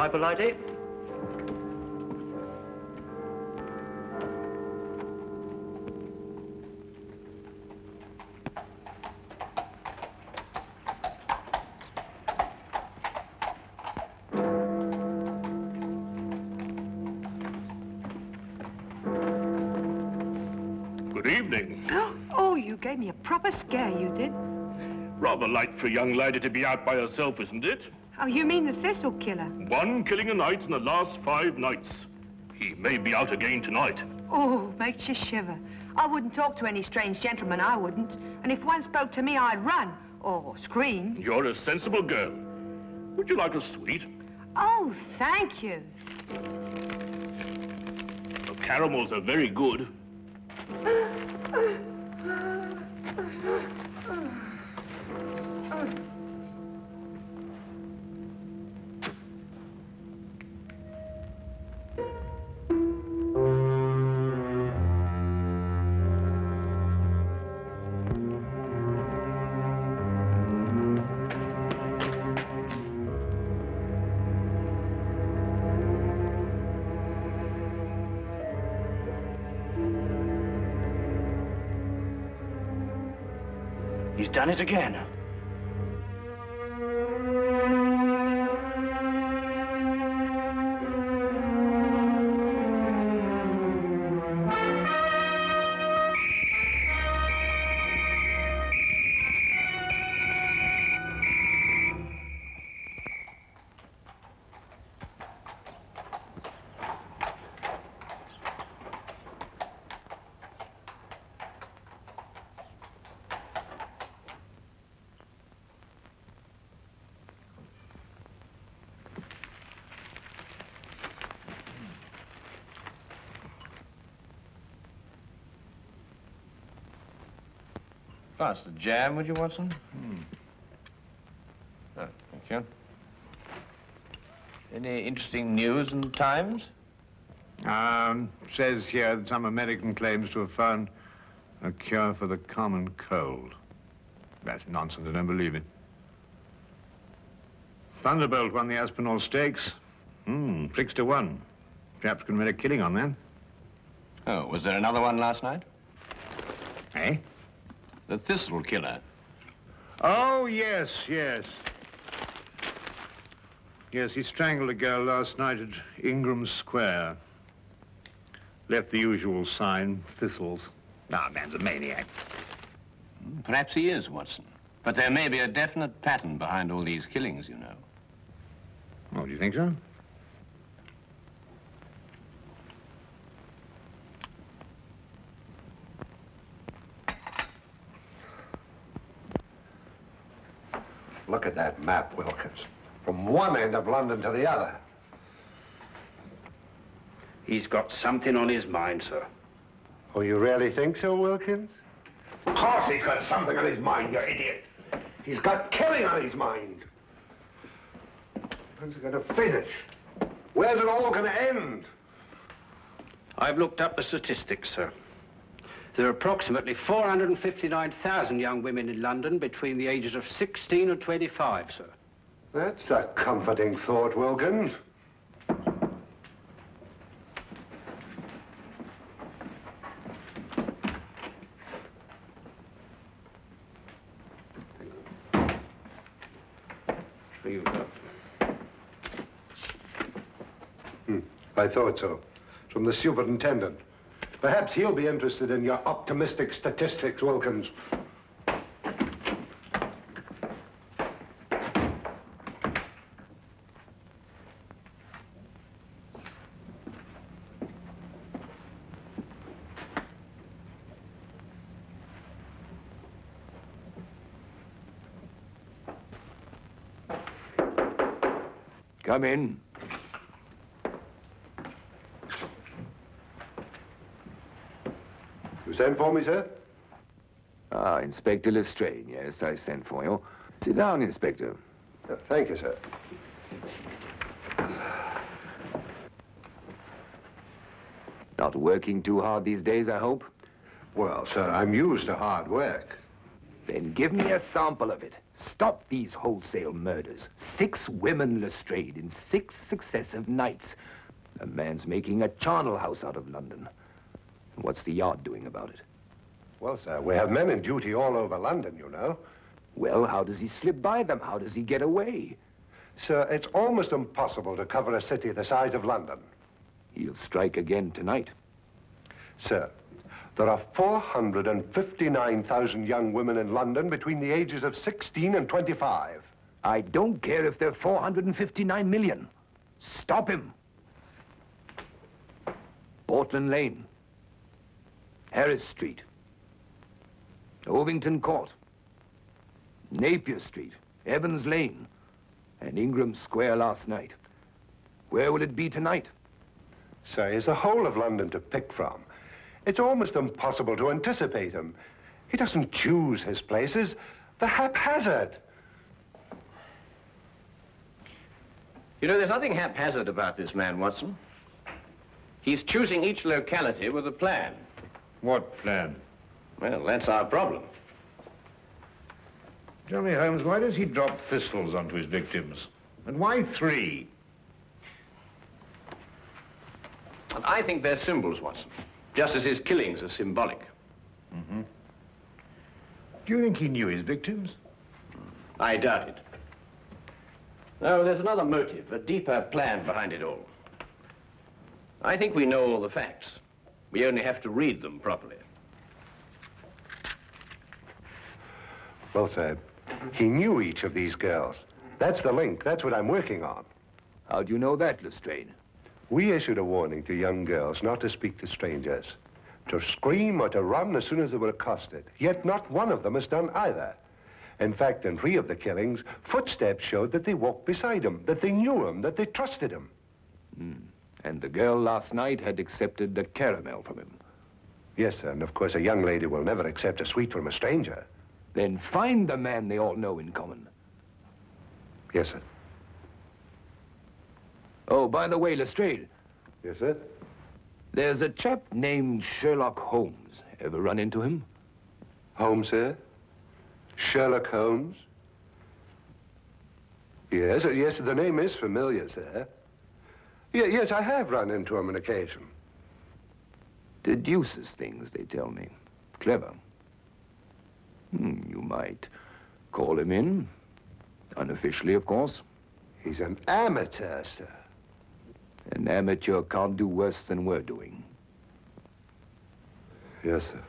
Bible ID. Good evening. Oh, you gave me a proper scare, you did. Rather light for a young lady to be out by herself, isn't it? Oh, you mean the thistle killer? 1 killing a night in the last 5 nights. He may be out again tonight. Oh, makes you shiver. I wouldn't talk to any strange gentleman, I wouldn't. And if one spoke to me, I'd run. Or scream. You're a sensible girl. Would you like a sweet? Oh, thank you. The caramels are very good. He's done it again. Pass the jam, would you, Watson? Oh, thank you. Any interesting news in the Times? Says here that some American claims to have found a cure for the common cold. That's nonsense, I don't believe it. Thunderbolt won the Aspinall Stakes. 6-1. Perhaps can make a killing on that. Oh, was there another one last night? Eh? The thistle killer. Oh, yes. Yes, he strangled a girl last night at Ingram Square. Left the usual sign, thistles. Ah, man's a maniac. Perhaps he is, Watson. But there may be a definite pattern behind all these killings, you know. Oh, do you think so? Look at that map, Wilkins. From one end of London to the other. He's got something on his mind, sir. Oh, you really think so, Wilkins? Of course he's got something on his mind, you idiot. He's got killing on his mind. When's it going to finish? Where's it all going to end? I've looked up the statistics, sir. There are approximately 459,000 young women in London between the ages of 16 and 25, sir. That's a comforting thought, Wilkins. I thought so. From the superintendent. Perhaps he'll be interested in your optimistic statistics, Wilkins. Come in. You sent for me, sir? Ah, Inspector Lestrade. Yes, I sent for you. Sit down, Inspector. Thank you, sir. Not working too hard these days, I hope? Well, sir, I'm used to hard work. Then give me a sample of it. Stop these wholesale murders. 6 women, Lestrade, in 6 successive nights. A man's making a charnel house out of London. What's the Yard doing about it? Well, sir, we have men in duty all over London, you know. Well, how does he slip by them? How does he get away? Sir, it's almost impossible to cover a city the size of London. He'll strike again tonight. Sir, there are 459,000 young women in London between the ages of 16 and 25. I don't care if they're 459 million. Stop him. Portland Lane, Harris Street, Ovington Court, Napier Street, Evans Lane, and Ingram Square last night. Where will it be tonight? Sir, he's the whole of London to pick from. It's almost impossible to anticipate him. He doesn't choose his places. They're haphazard. You know, there's nothing haphazard about this man, Watson. He's choosing each locality with a plan. What plan? Well, that's our problem. Tell me, Holmes, why does he drop thistles onto his victims? And why 3? And I think they're symbols, Watson, just as his killings are symbolic. Mm-hmm. Do you think he knew his victims? I doubt it. No, there's another motive, a deeper plan behind it all. I think we know all the facts. We only have to read them properly. Well, sir, he knew each of these girls. That's the link. That's what I'm working on. How do you know that, Lestrade? We issued a warning to young girls not to speak to strangers, to scream or to run as soon as they were accosted. Yet not one of them has done either. In fact, in 3 of the killings, footsteps showed that they walked beside him, that they knew him, that they trusted him. And the girl last night had accepted a caramel from him. Yes, sir, and of course a young lady will never accept a sweet from a stranger. Then find the man they all know in common. Yes, sir. Oh, by the way, Lestrade, Yes, sir. there's a chap named Sherlock Holmes. Ever run into him? Holmes, sir? Sherlock Holmes? Yes, yes, the name is familiar, sir. Yes, I have run into him on occasion. Deduces things, they tell me. Clever. You might call him in. Unofficially, of course. He's an amateur, sir. An amateur can't do worse than we're doing. Yes, sir.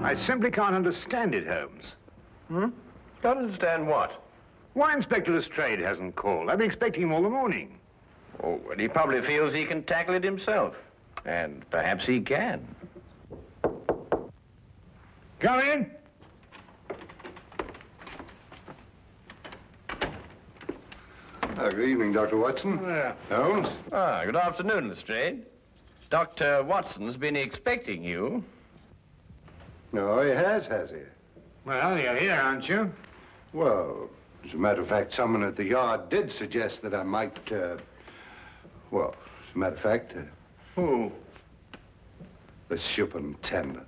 I simply can't understand it, Holmes. Don't understand what? Why Inspector Lestrade hasn't called? I've been expecting him all the morning. Oh, well, he probably feels he can tackle it himself. And perhaps he can. Come in. Good evening, Dr. Watson. Holmes? Ah, good afternoon, Lestrade. Dr. Watson's been expecting you. No, he has he? Well, you're here, aren't you? Well, as a matter of fact, someone at the Yard did suggest that I might, well, as a matter of fact... Who? The superintendent.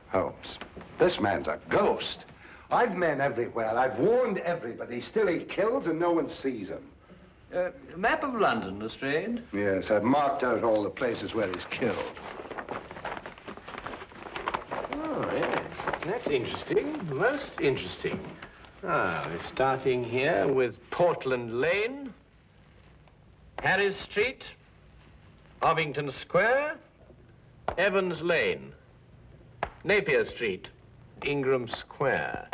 Holmes, this man's a ghost. I've men everywhere. I've warned everybody. Still he kills and no one sees him. Map of London, Lestrade. Yes, I've marked out all the places where he's killed. Oh, yes. That's interesting. Most interesting. Ah, we're starting here with Portland Lane, Harris Street, Ovington Square, Evans Lane, Napier Street, Ingram Square.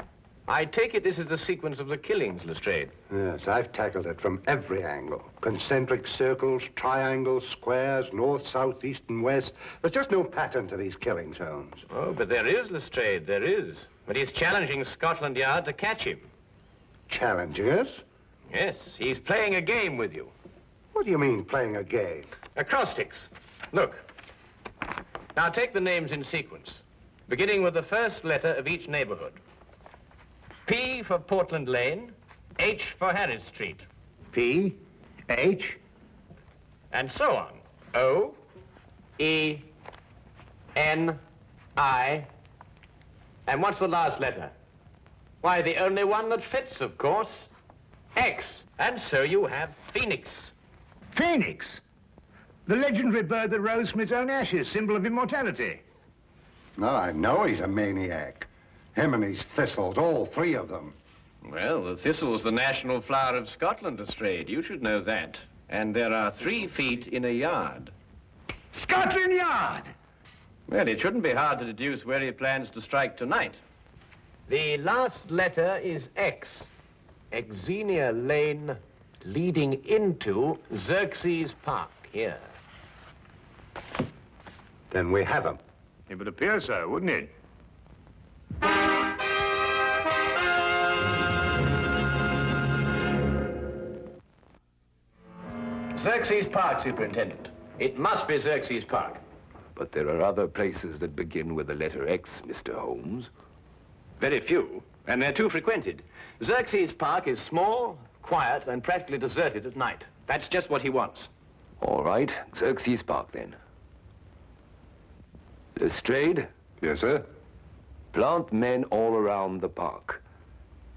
I take it this is the sequence of the killings, Lestrade. Yes, I've tackled it from every angle. Concentric circles, triangles, squares, north, south, east, and west. There's just no pattern to these killings, Holmes. Oh, but there is, Lestrade, there is. But he's challenging Scotland Yard to catch him. Challenging us? Yes, he's playing a game with you. What do you mean, playing a game? Acrostics. Look. Now take the names in sequence, beginning with the first letter of each neighborhood. P for Portland Lane, H for Harris Street. P, H, And so on. O, E, N, I. And what's the last letter? Why, the only one that fits, of course. X. And so you have Phoenix. Phoenix. The legendary bird that rose from its own ashes, symbol of immortality. No, I know he's a maniac. Him and his thistles, all three of them. Well, the thistle's the national flower of Scotland, Lestrade. You should know that. And there are 3 feet in a yard. Scotland Yard! Well, it shouldn't be hard to deduce where he plans to strike tonight. The last letter is X. Xenia Lane leading into Xerxes Park, here. Then we have him. It would appear so, wouldn't it? Xerxes Park, Superintendent. It must be Xerxes Park. But there are other places that begin with the letter X, Mr. Holmes. Very few, and they're too frequented. Xerxes Park is small, quiet, and practically deserted at night. That's just what he wants. All right, Xerxes Park, then. Lestrade, Yes, sir? plant men all around the park.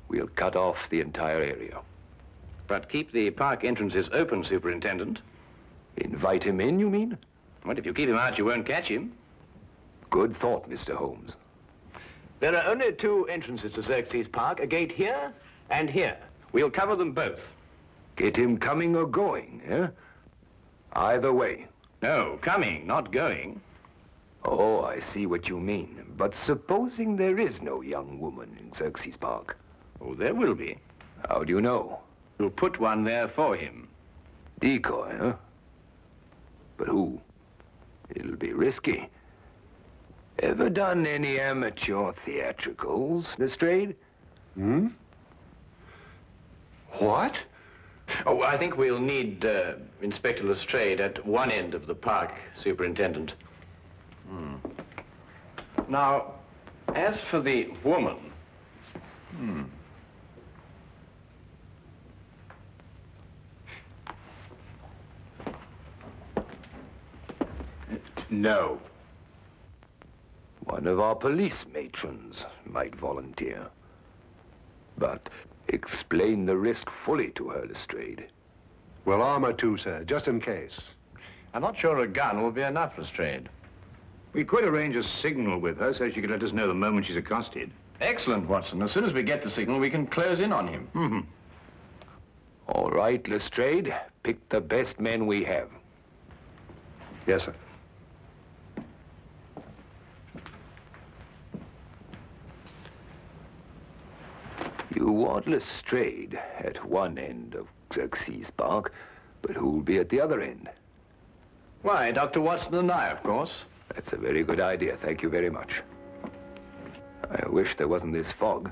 We'll cut off the entire area. But keep the park entrances open, Superintendent. Invite him in, you mean? Well, if you keep him out, you won't catch him. Good thought, Mr. Holmes. There are only 2 entrances to Xerxes Park, a gate here and here. We'll cover them both. Get him coming or going, eh? Either way. No, coming, not going. Oh, I see what you mean. But supposing there is no young woman in Xerxes Park, Oh, there will be. how do you know? We'll put one there for him. Decoy, huh? But who? It'll be risky. Ever done any amateur theatricals, Lestrade? Hmm? What? Oh, I think we'll need Inspector Lestrade at one end of the park, Superintendent. Now, as for the woman... No. One of our police matrons might volunteer. But explain the risk fully to her, Lestrade. Well, armor too, sir, just in case. I'm not sure a gun will be enough, Lestrade. We could arrange a signal with her so she could let us know the moment she's accosted. Excellent, Watson. As soon as we get the signal, we can close in on him. Mm-hmm. All right, Lestrade. Pick the best men we have. Yes, sir. You want Lestrade at one end of Xerxes Park, but who'll be at the other end? Why, Dr. Watson and I, of course. That's a very good idea. Thank you very much. I wish there wasn't this fog.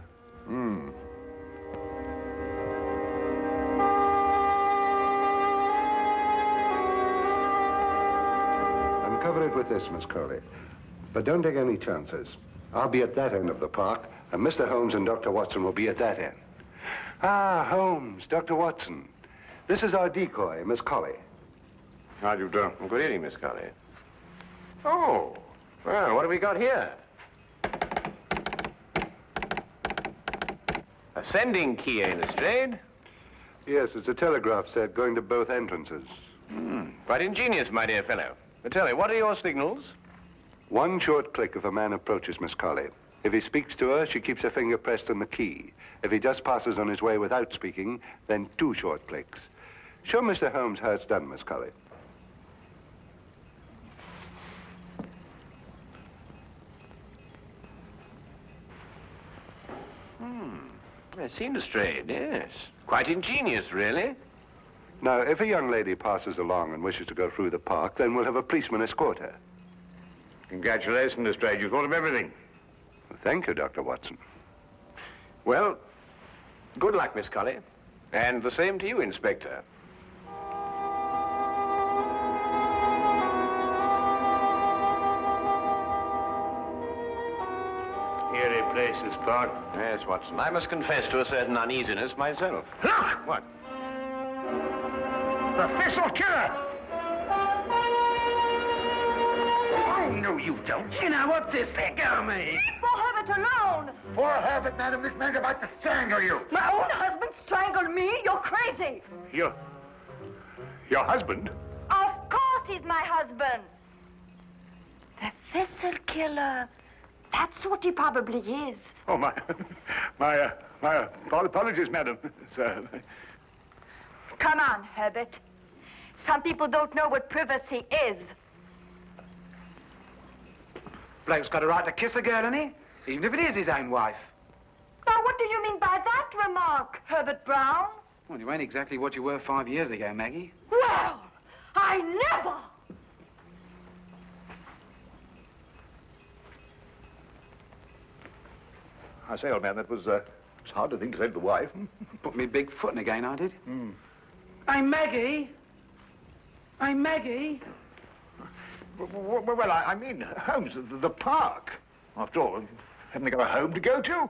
Uncover it with this, Miss Crowley. But don't take any chances. I'll be at that end of the park, and Mr. Holmes and Dr. Watson will be at that end. Ah, Holmes, Dr. Watson. This is our decoy, Miss Colley. How do you do? Good evening, Miss Colley. Oh, well, what have we got here? A sending key, eh, Lestrade? Yes, it's a telegraph set going to both entrances. Quite ingenious, my dear fellow. But tell me, what are your signals? One short click if a man approaches Miss Colley. If he speaks to her, she keeps her finger pressed on the key. If he just passes on his way without speaking, then 2 short clicks. Show Mr. Holmes how it's done, Miss Colley. It seemed straight, yes. Quite ingenious, really. Now, if a young lady passes along and wishes to go through the park, then we'll have a policeman escort her. Congratulations, Lestrade. You thought of everything. Thank you, Dr. Watson. Well, good luck, Miss Colley. And the same to you, Inspector. Eerie place, this park. Yes, Watson. I must confess to a certain uneasiness myself. Look! What? The thistle killer! Oh, no, you don't. You know, what's this? Let go of me. Leave poor Herbert alone. Poor Herbert, madam, this man's about to strangle you. My own husband strangled me? You're crazy. Your husband? Of course he's my husband. The thistle killer. That's what he probably is. Oh, my apologies, madam. Sir. Come on, Herbert. Some people don't know what privacy is. Bloke's got a right to kiss a girl, hasn't he? Even if it is his own wife. Now, what do you mean by that remark, Herbert Brown? Well, you ain't exactly what you were 5 years ago, Maggie. Well, I never! I say, old man, that was, it's hard to think to save the wife. Put me big foot in again, I did. Hey, Maggie! Hey, Maggie! Well, I mean, Holmes, the park. After all, haven't they got a home to go to?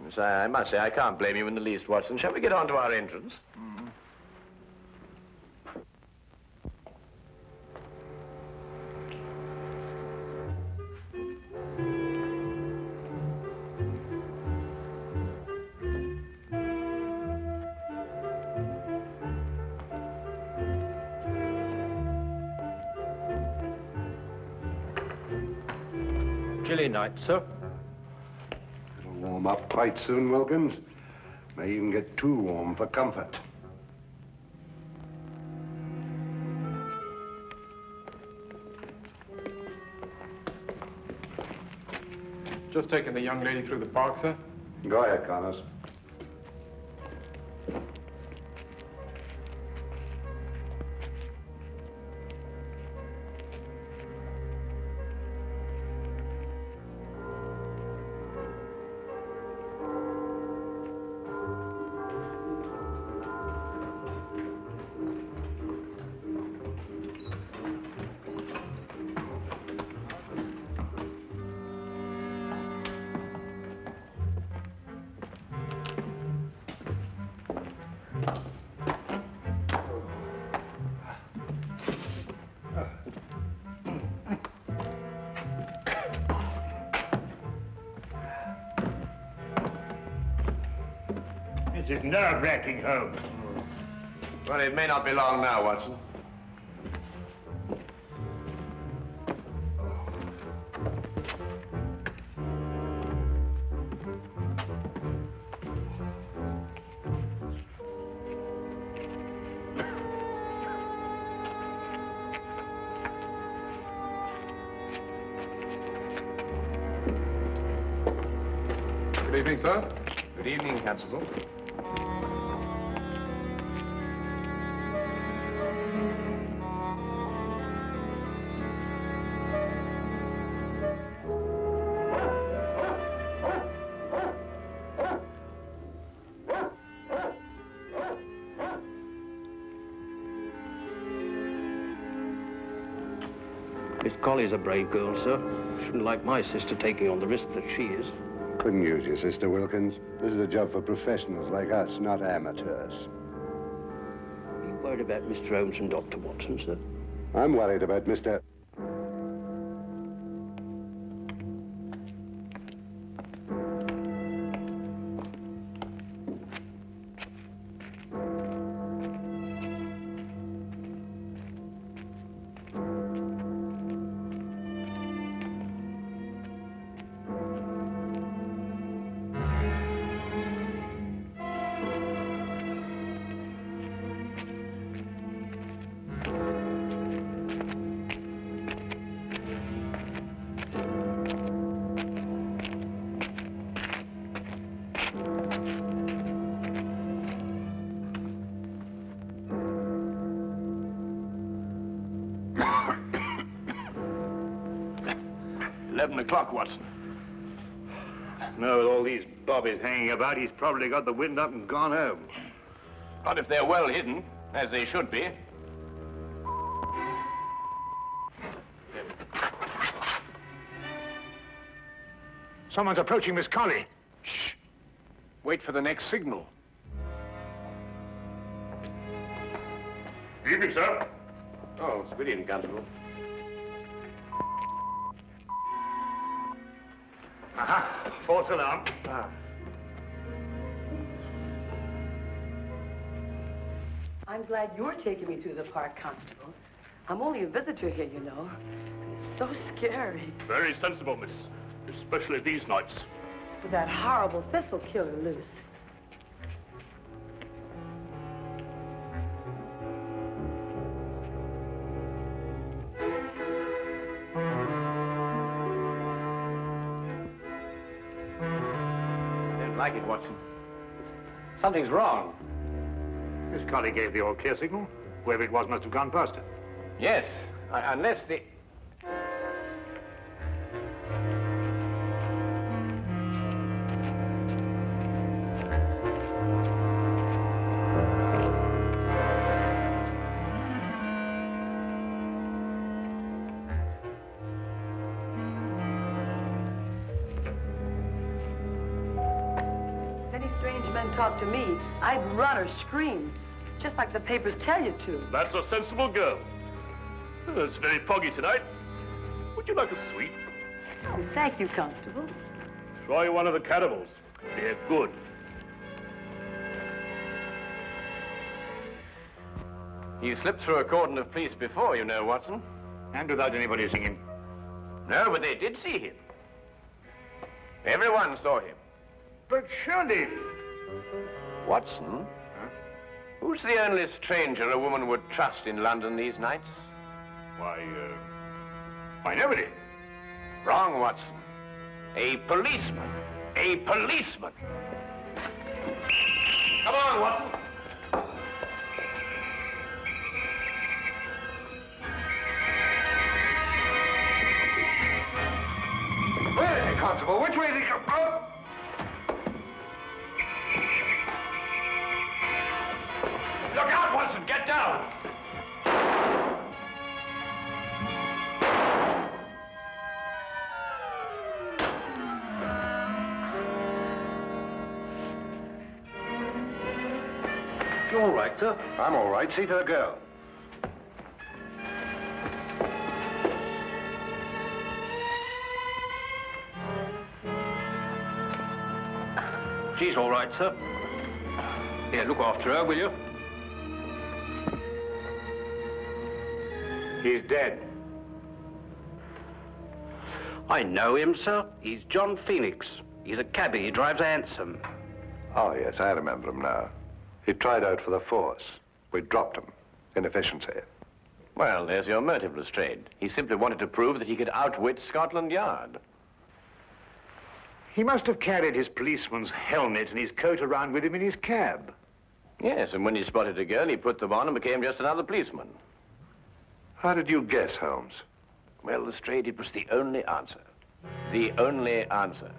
Yes, I must say, I can't blame you in the least, Watson. Shall we get on to our entrance? Chilly night, sir. It'll warm up quite soon, Wilkins. May even get too warm for comfort. Just taking the young lady through the park, sir. Go ahead, Connors. This is nerve-wracking, Holmes. Well, it may not be long now, Watson. Good evening, sir. Good evening, Constable. Miss Colley's a brave girl, sir. Shouldn't like my sister taking on the risk that she is. Couldn't use your sister, Wilkins. This is a job for professionals like us, not amateurs. Are you worried about Mr. Holmes and Dr. Watson, sir? I'm worried about Mr. 11 o'clock, Watson. No, with all these bobbies hanging about, he's probably got the wind up and gone home. Not if they're well hidden, as they should be. Someone's approaching Miss Colley. Shh. Wait for the next signal. Evening, sir. Oh, it's good evening, Constable. Aha, false alarm. I'm glad you're taking me through the park, Constable. I'm only a visitor here, you know. It's so scary. Very sensible, miss. Especially these nights. With that horrible thistle killer loose. I don't like it, Watson. Something's wrong. Miss Colley gave the all clear signal. Whoever it was must have gone past her. Yes, unless the... If any strange men talk to me, I'd run or scream. Just like the papers tell you to. That's a sensible girl. It's very foggy tonight. Would you like a sweet? Oh, thank you, Constable. Try one of the cannibals. They're good. He slipped through a cordon of police before, you know, Watson. And without anybody seeing him. No, but they did see him. Everyone saw him. But surely... Watson? Who's the only stranger a woman would trust in London these nights? Why, nobody. Wrong, Watson. A policeman. A policeman. Come on, Watson. Where is he, Constable? Which way is he coming? Oh! Look out, Watson! Get down! You all right, sir? I'm all right. See to the girl. She's all right, sir. Here, look after her, will you? He's dead. I know him, sir. He's John Phoenix. He's a cabbie. He drives a hansom. Oh, yes, I remember him now. He tried out for the force. We dropped him. Inefficiency. Well, there's your motive, Lestrade. He simply wanted to prove that he could outwit Scotland Yard. He must have carried his policeman's helmet and his coat around with him in his cab. Yes, and when he spotted a girl, he put them on and became just another policeman. How did you guess, Holmes? Well, Lestrade, it was the only answer. The only answer.